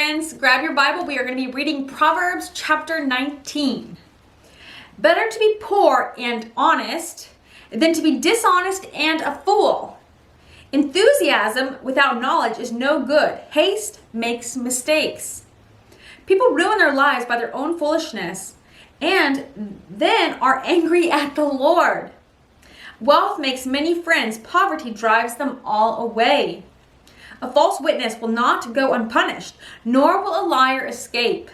friends. Grab your Bible. We are going to be reading Proverbs chapter 19. Better to be poor and honest than to be dishonest and a fool. Enthusiasm without knowledge is no good. Haste makes mistakes. People ruin their lives by their own foolishness and then are angry at the Lord. Wealth makes many friends. Poverty drives them all away. A false witness will not go unpunished, nor will a liar escape.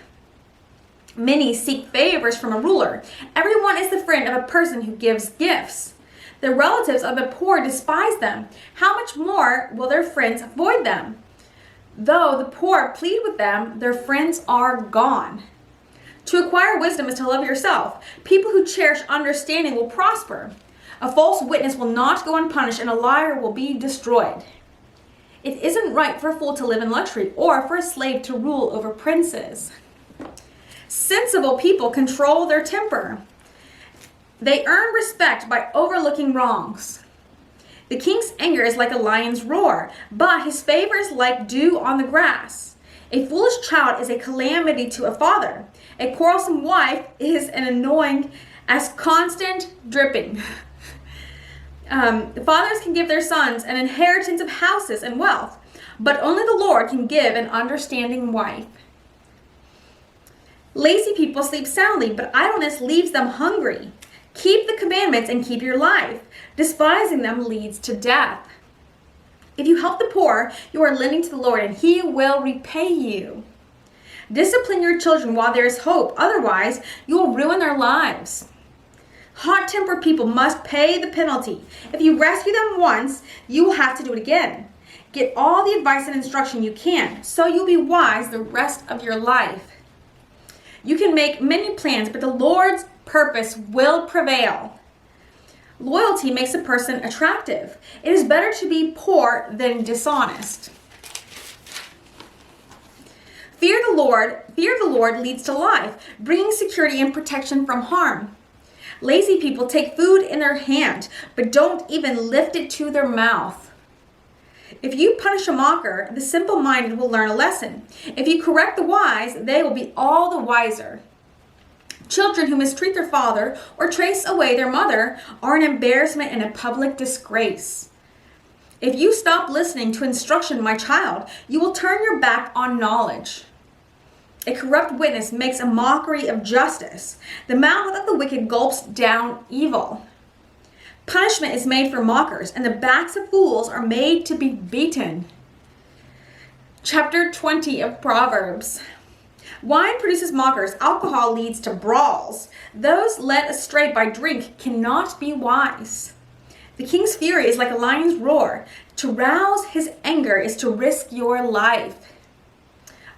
Many seek favors from a ruler. Everyone is the friend of a person who gives gifts. The relatives of the poor despise them. How much more will their friends avoid them? Though the poor plead with them, their friends are gone. To acquire wisdom is to love yourself. People who cherish understanding will prosper. A false witness will not go unpunished, and a liar will be destroyed. It isn't right for a fool to live in luxury or for a slave to rule over princes. Sensible people control their temper. They earn respect by overlooking wrongs. The king's anger is like a lion's roar, but his favor is like dew on the grass. A foolish child is a calamity to a father. A quarrelsome wife is an annoying as constant dripping. Fathers can give their sons an inheritance of houses and wealth, but only the Lord can give an understanding wife. Lazy people sleep soundly, but idleness leaves them hungry. Keep the commandments and keep your life. Despising them leads to death. If you help the poor, you are lending to the Lord, and He will repay you. Discipline your children while there is hope. Otherwise, you will ruin their lives. Hot-tempered people must pay the penalty. If you rescue them once, you will have to do it again. Get all the advice and instruction you can, so you'll be wise the rest of your life. You can make many plans, but the Lord's purpose will prevail. Loyalty makes a person attractive. It is better to be poor than dishonest. Fear the Lord leads to life, bringing security and protection from harm. Lazy people take food in their hand, but don't even lift it to their mouth. If you punish a mocker, the simple-minded will learn a lesson. If you correct the wise, they will be all the wiser. Children who mistreat their father or trace away their mother are an embarrassment and a public disgrace. If you stop listening to instruction, my child, you will turn your back on knowledge. A corrupt witness makes a mockery of justice. The mouth of the wicked gulps down evil. Punishment is made for mockers, and the backs of fools are made to be beaten. Chapter 20 of Proverbs. Wine produces mockers. Alcohol leads to brawls. Those led astray by drink cannot be wise. The king's fury is like a lion's roar. To rouse his anger is to risk your life.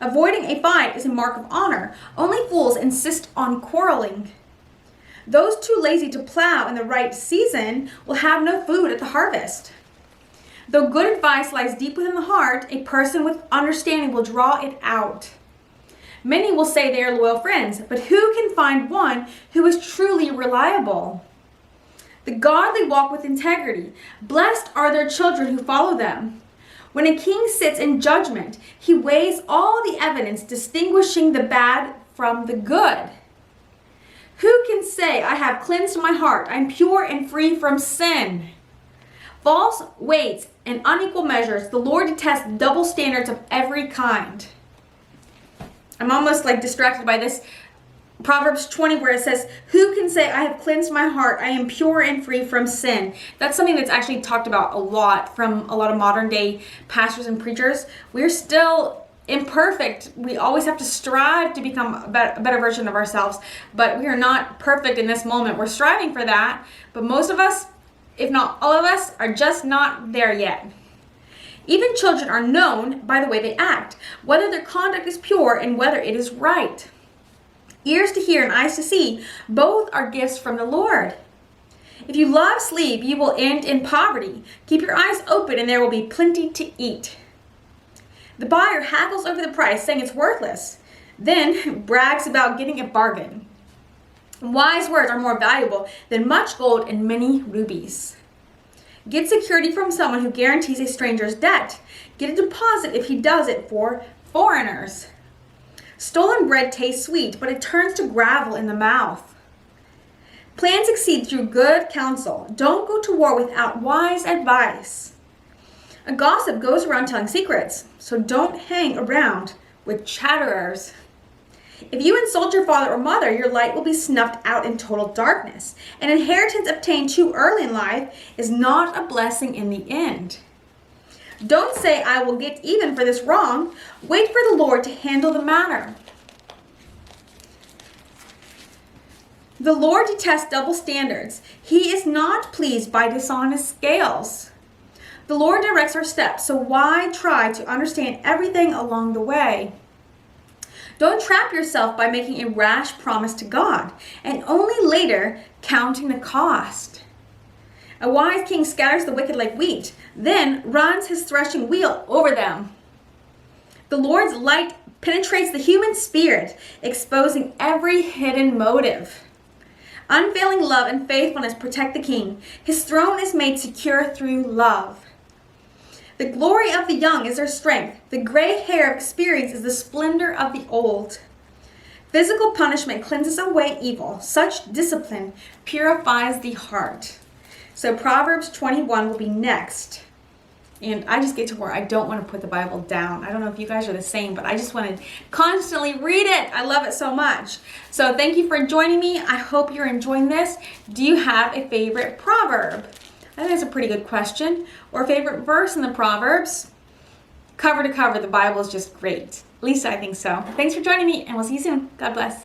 Avoiding a fight is a mark of honor. Only fools insist on quarreling. Those too lazy to plow in the right season will have no food at the harvest. Though good advice lies deep within the heart, a person with understanding will draw it out. Many will say they are loyal friends, but who can find one who is truly reliable? The godly walk with integrity. Blessed are their children who follow them. When a king sits in judgment, he weighs all the evidence, distinguishing the bad from the good. Who can say, I have cleansed my heart, I am pure and free from sin? False weights and unequal measures, the Lord detests double standards of every kind. I'm almost distracted by this Proverbs 20 where it says, who can say, I have cleansed my heart, I am pure and free from sin? That's something that's actually talked about a lot from a lot of modern day pastors and preachers. We're still imperfect. We always have to strive to become a better version of ourselves, but we are not perfect in this moment. We're striving for that, but most of us, if not all of us, are just not there yet. Even children are known by the way they act, whether their conduct is pure and whether it is right. Ears to hear and eyes to see, both are gifts from the Lord. If you love sleep, you will end in poverty. Keep your eyes open and there will be plenty to eat. The buyer haggles over the price, saying it's worthless, then brags about getting a bargain. Wise words are more valuable than much gold and many rubies. Get security from someone who guarantees a stranger's debt. Get a deposit if he does it for foreigners. Stolen bread tastes sweet, but it turns to gravel in the mouth. Plans succeed through good counsel. Don't go to war without wise advice. A gossip goes around telling secrets, so don't hang around with chatterers. If you insult your father or mother, your light will be snuffed out in total darkness. An inheritance obtained too early in life is not a blessing in the end. Don't say, I will get even for this wrong. Wait for the Lord to handle the matter. The Lord detests double standards. He is not pleased by dishonest scales. The Lord directs our steps, so why try to understand everything along the way? Don't trap yourself by making a rash promise to God, and only later counting the cost. A wise king scatters the wicked like wheat, then runs his threshing wheel over them. The Lord's light penetrates the human spirit, exposing every hidden motive. Unfailing love and faithfulness protect the king. His throne is made secure through love. The glory of the young is their strength. The gray hair of experience is the splendor of the old. Physical punishment cleanses away evil. Such discipline purifies the heart. So Proverbs 21 will be next. And I just get to where I don't want to put the Bible down. I don't know if you guys are the same, but I just want to constantly read it. I love it so much. So thank you for joining me. I hope you're enjoying this. Do you have a favorite proverb? I think that's a pretty good question. Or a favorite verse in the Proverbs? Cover to cover, the Bible is just great. At least I think so. Thanks for joining me, and we'll see you soon. God bless.